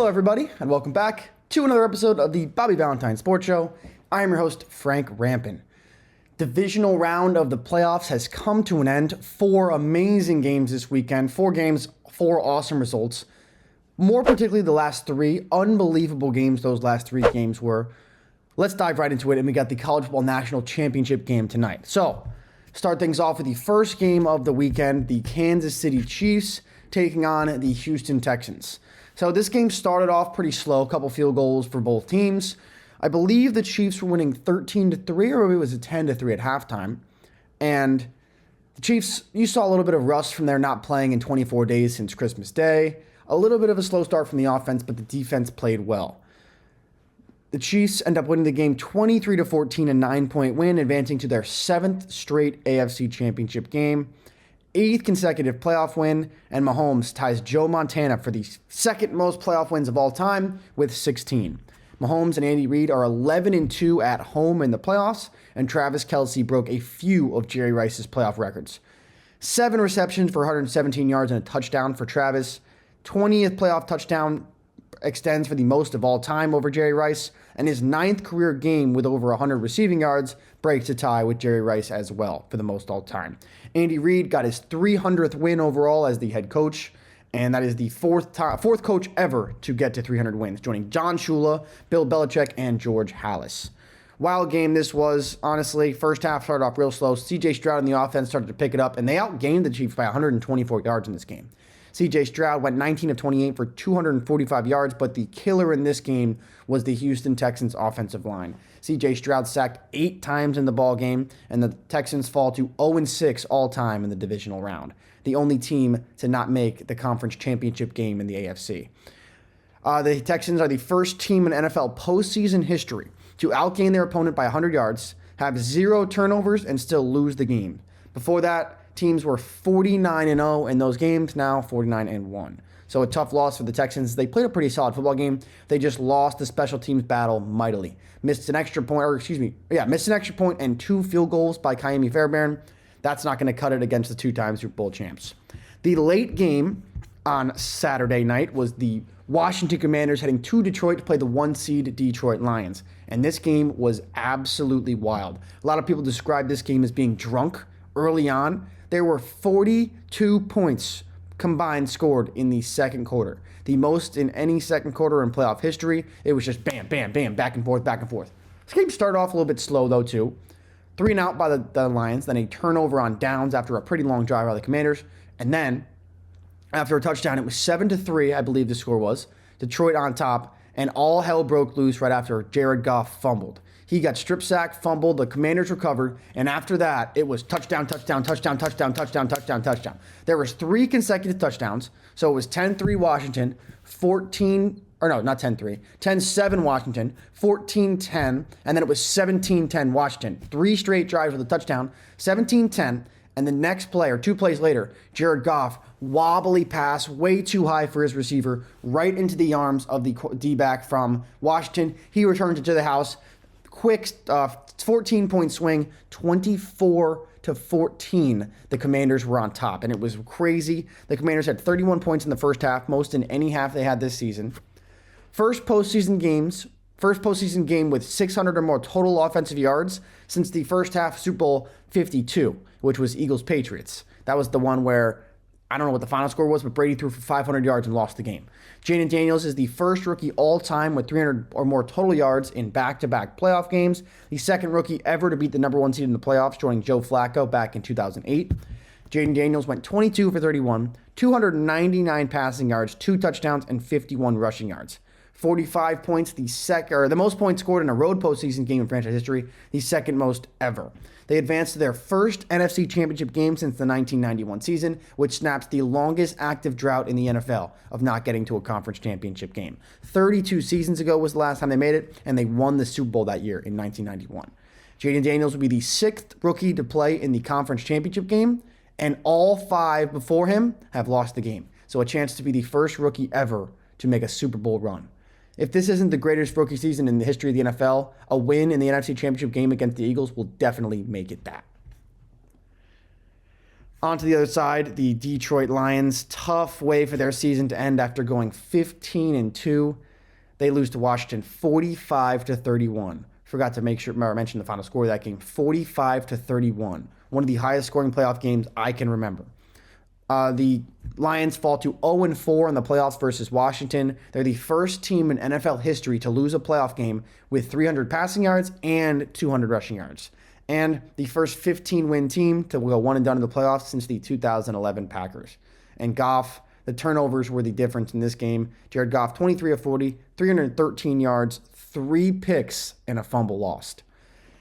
Hello, everybody, and welcome back to another episode of the Bobby Valentine Sports Show. I am your host, Frank Rampin. Divisional round of the playoffs has come to an end. 4 amazing games this weekend. 4 games, 4 awesome results. More particularly the last 3. Unbelievable games those last 3 games were. Let's dive right into it, and we got the College Football National Championship game tonight. So, start things off with the first game of the weekend, the Kansas City Chiefs taking on the Houston Texans. So this game started off pretty slow, a couple field goals for both teams. I believe the Chiefs were winning 13-3, or maybe it was a 10-3 at halftime. And the Chiefs, you saw a little bit of rust from their not playing in 24 days since Christmas Day. A little bit of a slow start from the offense, but the defense played well. The Chiefs end up winning the game 23-14, a 9-point win, advancing to their 7th straight AFC Championship game. 8th consecutive playoff win, and Mahomes ties Joe Montana for the second most playoff wins of all time with 16. Mahomes and Andy Reid are 11-2 at home in the playoffs, and Travis Kelce broke a few of Jerry Rice's playoff records. 7 receptions for 117 yards and a touchdown for Travis. 20th playoff touchdown extends for the most of all time over Jerry Rice, and his 9th career game with over 100 receiving yards breaks a tie with Jerry Rice as well for the most all time. Andy Reid got his 300th win overall as the head coach, and that is the fourth coach ever to get to 300 wins, joining John Shula, Bill Belichick, and George Halas. Wild game this was, honestly. First half started off real slow. C.J. Stroud and the offense started to pick it up, and they outgained the Chiefs by 124 yards in this game. C.J. Stroud went 19 of 28 for 245 yards, but the killer in this game was the Houston Texans offensive line. C.J. Stroud sacked 8 times in the ball game, and the Texans fall to 0-6 all-time in the divisional round, the only team to not make the conference championship game in the AFC. The Texans are the first team in NFL postseason history to outgain their opponent by 100 yards, have 0 turnovers, and still lose the game. Before that, teams were 49-0 in those games, now 49-1. So a tough loss for the Texans. They played a pretty solid football game. They just lost the special teams battle mightily. Missed an extra point and 2 field goals by Kaimi Fairbairn. That's not going to cut it against the 2-time Super Bowl champs. The late game on Saturday night was the Washington Commanders heading to Detroit to play the 1-seed Detroit Lions. And this game was absolutely wild. A lot of people describe this game as being drunk early on. There were 42 points combined scored in the second quarter. The most in any second quarter in playoff history. It was just bam, bam, bam, back and forth, back and forth. This game started off a little bit slow, though, too. 3 and out by the Lions, then a turnover on downs after a pretty long drive by the Commanders. And then, after a touchdown, it was 7-3, I believe the score was. Detroit on top, and all hell broke loose right after Jared Goff fumbled. He got strip sacked, fumbled, the Commanders recovered, and after that, it was touchdown, touchdown, touchdown, touchdown, touchdown, touchdown, touchdown. There was 3 consecutive touchdowns, so it was 10-3 Washington, 10-7 Washington, 14-10, and then it was 17-10 Washington. 3 straight drives with a touchdown, 17-10, and the next play, or 2 plays later, Jared Goff, wobbly pass, way too high for his receiver, right into the arms of the D-back from Washington. He returns it to the house. Quick 14-point swing, 24-14. The Commanders were on top, and it was crazy. The Commanders had 31 points in the first half, most in any half they had this season. First postseason game with 600 or more total offensive yards since the first half Super Bowl 52, which was Eagles-Patriots. That was the one where, I don't know what the final score was, but Brady threw for 500 yards and lost the game. Jaden Daniels is the first rookie all-time with 300 or more total yards in back-to-back playoff games. The second rookie ever to beat the number 1 seed in the playoffs, joining Joe Flacco back in 2008. Jaden Daniels went 22 for 31, 299 passing yards, 2 touchdowns, and 51 rushing yards. 45 points, the most points scored in a road postseason game in franchise history, the second most ever. They advanced to their first NFC Championship game since the 1991 season, which snaps the longest active drought in the NFL of not getting to a conference championship game. 32 seasons ago was the last time they made it, and they won the Super Bowl that year in 1991. Jaden Daniels will be the 6th rookie to play in the conference championship game, and all 5 before him have lost the game. So a chance to be the first rookie ever to make a Super Bowl run. If this isn't the greatest rookie season in the history of the NFL, a win in the NFC Championship game against the Eagles will definitely make it that. On to the other side, the Detroit Lions. Tough way for their season to end after going 15-2. They lose to Washington 45-31. Forgot to mention the final score of that game, 45-31. One of the highest scoring playoff games I can remember. The Lions fall to 0-4 in the playoffs versus Washington. They're the first team in NFL history to lose a playoff game with 300 passing yards and 200 rushing yards. And the first 15-win team to go one and done in the playoffs since the 2011 Packers. And Goff, the turnovers were the difference in this game. Jared Goff, 23 of 40, 313 yards, 3 picks, and a fumble lost.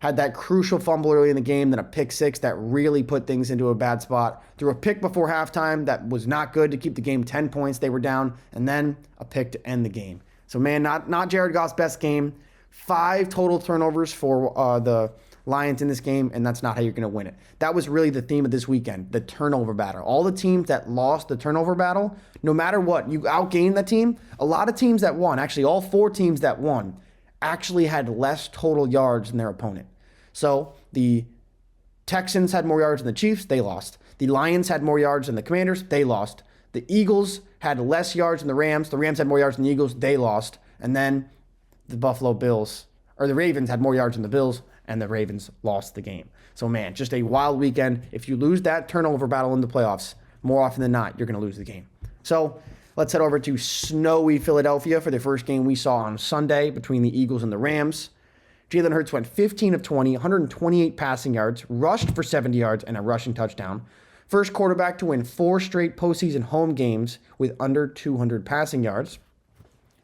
Had that crucial fumble early in the game, then a pick six that really put things into a bad spot. Threw a pick before halftime that was not good to keep the game 10 points. They were down, and then a pick to end the game. So, man, not Jared Goff's best game. 5 total turnovers for the Lions in this game, and that's not how you're going to win it. That was really the theme of this weekend, the turnover battle. All the teams that lost the turnover battle, no matter what, you outgained that team. A lot of teams that won, actually all 4 teams that won, actually had less total yards than their opponent. So the Texans had more yards than the Chiefs, they lost. The Lions had more yards than the Commanders, they lost. The Eagles had less yards than the Rams had more yards than the Eagles, they lost. And then the Ravens had more yards than the Bills, and the Ravens lost the game. So, man, just a wild weekend. If you lose that turnover battle in the playoffs, more often than not, you're going to lose the game. So, let's head over to snowy Philadelphia for the first game we saw on Sunday between the Eagles and the Rams. Jalen Hurts went 15 of 20, 128 passing yards, rushed for 70 yards, and a rushing touchdown. First quarterback to win 4 straight postseason home games with under 200 passing yards.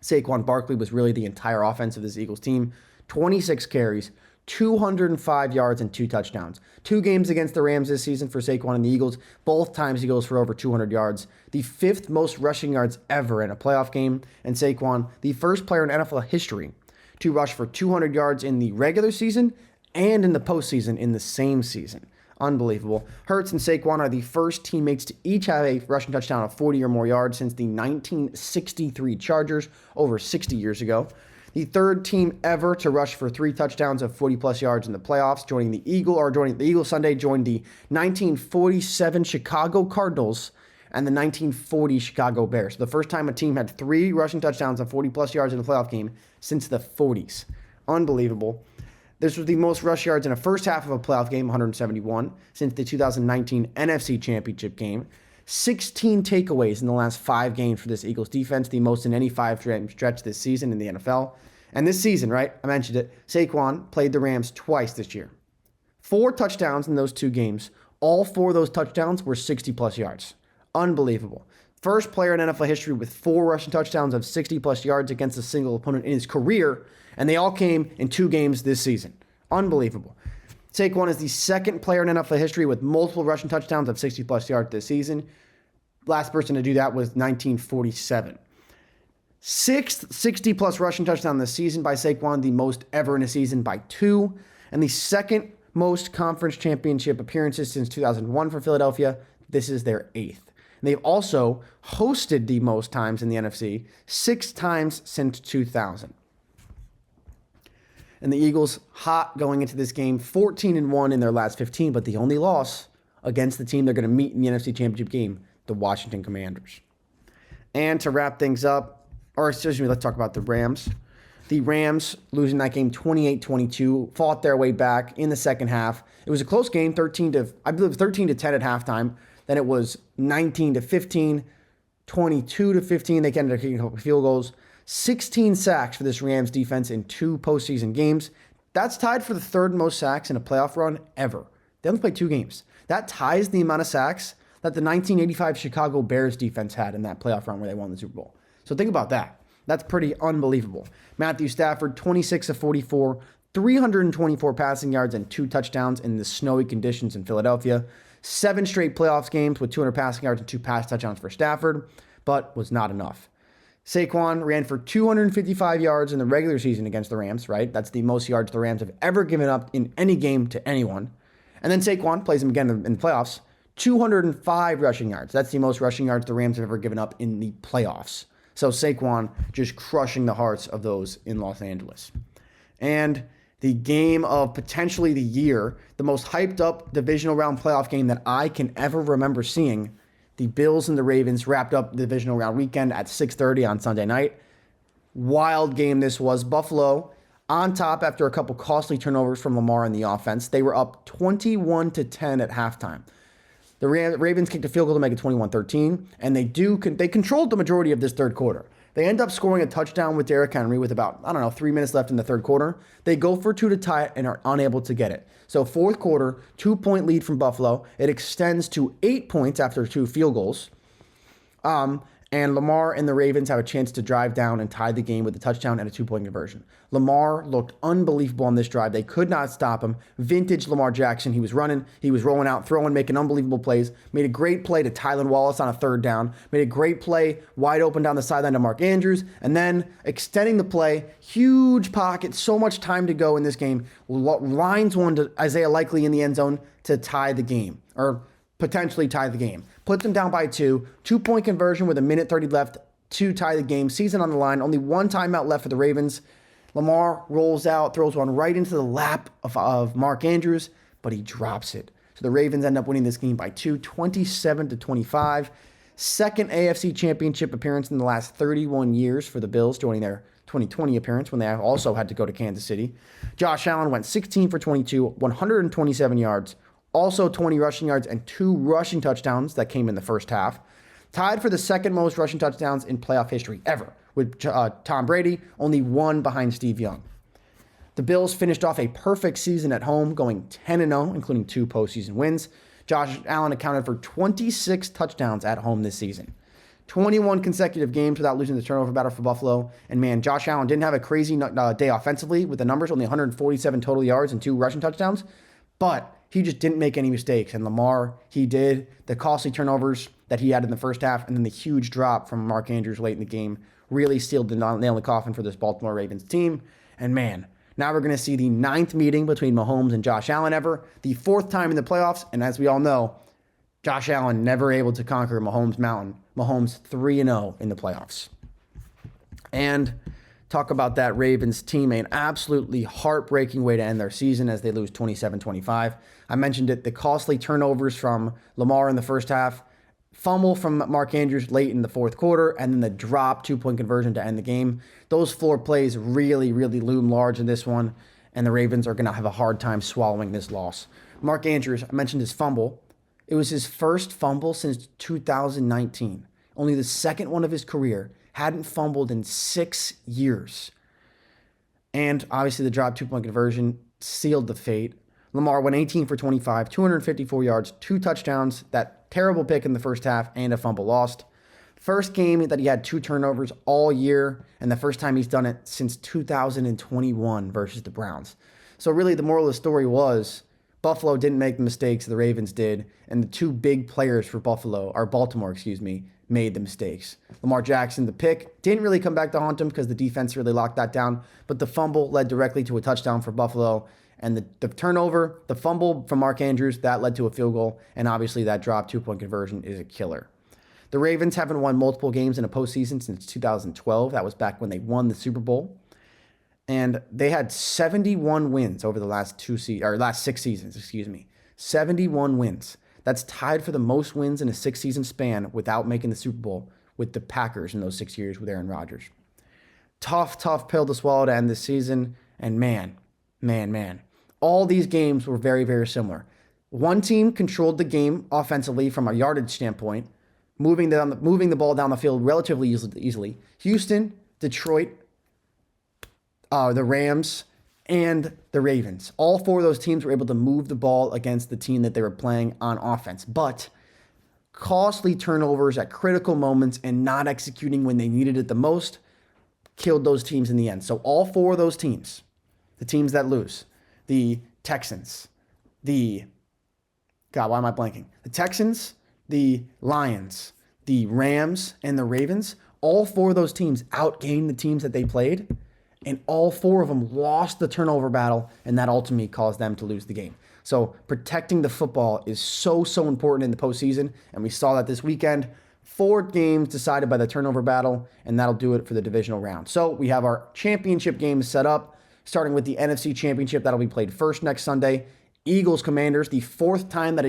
Saquon Barkley was really the entire offense of this Eagles team. 26 carries, 205 yards, and 2 touchdowns. 2 games against the Rams this season for Saquon and the Eagles. Both times he goes for over 200 yards. The 5th most rushing yards ever in a playoff game. And Saquon, the first player in NFL history to rush for 200 yards in the regular season and in the postseason in the same season. Unbelievable. Hurts and Saquon are the first teammates to each have a rushing touchdown of 40 or more yards since the 1963 Chargers over 60 years ago. The third team ever to rush for 3 touchdowns of 40-plus yards in the playoffs, joining the Eagles Sunday joined the 1947 Chicago Cardinals and the 1940 Chicago Bears. So the first time a team had 3 rushing touchdowns of 40-plus yards in a playoff game since the 40s. Unbelievable. This was the most rush yards in a first half of a playoff game, 171, since the 2019 NFC Championship game. 16 takeaways in the last 5 games for this Eagles defense, the most in any 5-game stretch this season in the NFL. And this season, right, I mentioned it, Saquon played the Rams twice this year. 4 touchdowns in those 2 games. All 4 of those touchdowns were 60-plus yards. Unbelievable. First player in NFL history with 4 rushing touchdowns of 60-plus yards against a single opponent in his career, and they all came in 2 games this season. Unbelievable. Saquon is the second player in NFL history with multiple rushing touchdowns of 60-plus yards this season. Last person to do that was 1947. 6th 60-plus rushing touchdown this season by Saquon, the most ever in a season by 2, and the second most conference championship appearances since 2001 for Philadelphia. This is their 8th. And they've also hosted the most times in the NFC, 6 times since 2000. And the Eagles, hot going into this game, 14-1 in their last 15, but the only loss against the team they're going to meet in the NFC Championship game, the Washington Commanders. And to wrap things up, let's talk about the Rams. The Rams losing that game 28-22, fought their way back in the second half. It was a close game, 13-10 at halftime. Then it was 19-15, 22-15. They ended up kicking a couple field goals. 16 sacks for this Rams defense in 2 postseason games. That's tied for the 3rd most sacks in a playoff run ever. They only played 2 games. That ties the amount of sacks that the 1985 Chicago Bears defense had in that playoff run where they won the Super Bowl. So think about that. That's pretty unbelievable. Matthew Stafford, 26 of 44, 324 passing yards and 2 touchdowns in the snowy conditions in Philadelphia. 7 straight playoffs games with 200 passing yards and 2 pass touchdowns for Stafford, but was not enough. Saquon ran for 255 yards in the regular season against the Rams, right? That's the most yards the Rams have ever given up in any game to anyone. And then Saquon plays him again in the playoffs, 205 rushing yards. That's the most rushing yards the Rams have ever given up in the playoffs. So Saquon just crushing the hearts of those in Los Angeles. And the game of potentially the year, the most hyped up divisional round playoff game that I can ever remember seeing. The Bills and the Ravens wrapped up the divisional round weekend at 6:30 on Sunday night. Wild game this was. Buffalo on top after a couple costly turnovers from Lamar in the offense. They were up 21-10 at halftime. The Ravens kicked a field goal to make it 21-13, and they controlled the majority of this third quarter. They end up scoring a touchdown with Derrick Henry with about, 3 minutes left in the third quarter. They go for two to tie it and are unable to get it. So fourth quarter, 2-point lead from Buffalo. It extends to 8 points after two field goals. And Lamar and the Ravens have a chance to drive down and tie the game with a touchdown and a 2-point conversion. Lamar looked unbelievable on this drive. They could not stop him. Vintage Lamar Jackson. He was running. He was rolling out, throwing, making unbelievable plays. Made a great play to Tylan Wallace on a third down. Made a great play wide open down the sideline to Mark Andrews. And then extending the play, huge pocket, so much time to go in this game. Lines one to Isaiah Likely in the end zone to tie the game, or potentially tie the game. Puts them down by 2-point conversion with 1:30 left to tie the game. Season on the line. Only one timeout left for the Ravens. Lamar rolls out, throws one right into the lap of Mark Andrews, but he drops it. So the Ravens end up winning this game by 27-25. Second AFC Championship appearance in the last 31 years for the Bills, joining their 2020 appearance when they also had to go to Kansas City. Josh Allen went 16 for 22, 127 yards, also 20 rushing yards and 2 rushing touchdowns that came in the first half. Tied for the second most rushing touchdowns in playoff history ever, with Tom Brady, only one behind Steve Young. The Bills finished off a perfect season at home, going 10-0, including 2 postseason wins. Josh Allen accounted for 26 touchdowns at home this season. 21 consecutive games without losing the turnover battle for Buffalo. And man, Josh Allen didn't have a crazy day offensively with the numbers, only 147 total yards and 2 rushing touchdowns. But he just didn't make any mistakes. And Lamar, he did. The costly turnovers that he had in the first half and then the huge drop from Mark Andrews late in the game really sealed the nail in the coffin for this Baltimore Ravens team. And man, now we're going to see the 9th meeting between Mahomes and Josh Allen ever, the 4th time in the playoffs. And as we all know, Josh Allen never able to conquer Mahomes Mountain. Mahomes 3-0 in the playoffs. And talk about that Ravens team, an absolutely heartbreaking way to end their season as they lose 27-25. I mentioned it, the costly turnovers from Lamar in the first half, fumble from Mark Andrews late in the fourth quarter, and then the drop 2-point conversion to end the game. Those 4 plays really, really loom large in this one, and the Ravens are going to have a hard time swallowing this loss. Mark Andrews, I mentioned his fumble. It was his first fumble since 2019. Only the second one of his career. Hadn't fumbled in 6 years. And obviously the drop 2-point conversion sealed the fate. Lamar went 18 for 25, 254 yards, 2 touchdowns, that terrible pick in the first half, and a fumble lost. First game that he had 2 turnovers all year, and the first time he's done it since 2021 versus the Browns. So really the moral of the story was Buffalo didn't make the mistakes the Ravens did, and the 2 big players for Baltimore, made the mistakes. Lamar Jackson, the pick, didn't really come back to haunt him because the defense really locked that down, but the fumble led directly to a touchdown for Buffalo, and the turnover, the fumble from Mark Andrews, that led to a field goal, and obviously that drop 2-point conversion is a killer. The Ravens haven't won multiple games in a postseason since 2012. That was back when they won the Super Bowl. And they had 71 wins over the last 6 seasons, 71 wins. That's tied for the most wins in a 6-season span without making the Super Bowl with the Packers in those 6 years with Aaron Rodgers. Tough pill to swallow to end this season. And man, all these games were very, very similar. One team controlled the game offensively from a yardage standpoint, moving the ball down the field relatively easily. Houston, Detroit, the Rams, and the Ravens. All 4 of those teams were able to move the ball against the team that they were playing on offense. But costly turnovers at critical moments and not executing when they needed it the most killed those teams in the end. So all 4 of those teams, the teams that lose, the Texans, the Texans, the Lions, the Rams, and the Ravens, all 4 of those teams outgained the teams that they played. And all 4 of them lost the turnover battle, and that ultimately caused them to lose the game. So protecting the football is so important in the postseason, and we saw that this weekend. 4 games decided by the turnover battle, and that'll do it for the divisional round. So we have our championship games set up. starting with the NFC Championship that'll be played first next Sunday. Eagles Commanders, the fourth time in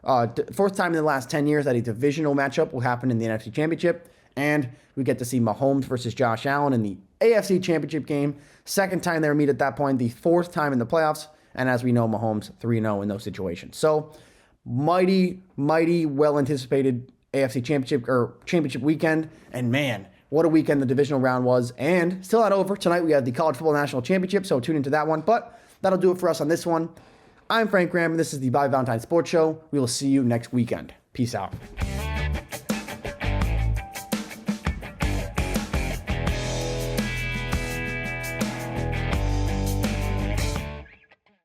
the last 10 years that a divisional matchup will happen in the NFC Championship. And we get to see Mahomes versus Josh Allen in the AFC Championship game. Second time they meet at that point, the fourth time in the playoffs. And as we know, Mahomes 3-0 in those situations. So mighty well-anticipated AFC Championship weekend. And man, what a weekend the divisional round was. And still not over. Tonight we have the College Football National Championship, so tune into that one. But that'll do it for us on this one. I'm Frank Graham, and this is the Bobby Valentine Sports Show. We will see you next weekend. Peace out.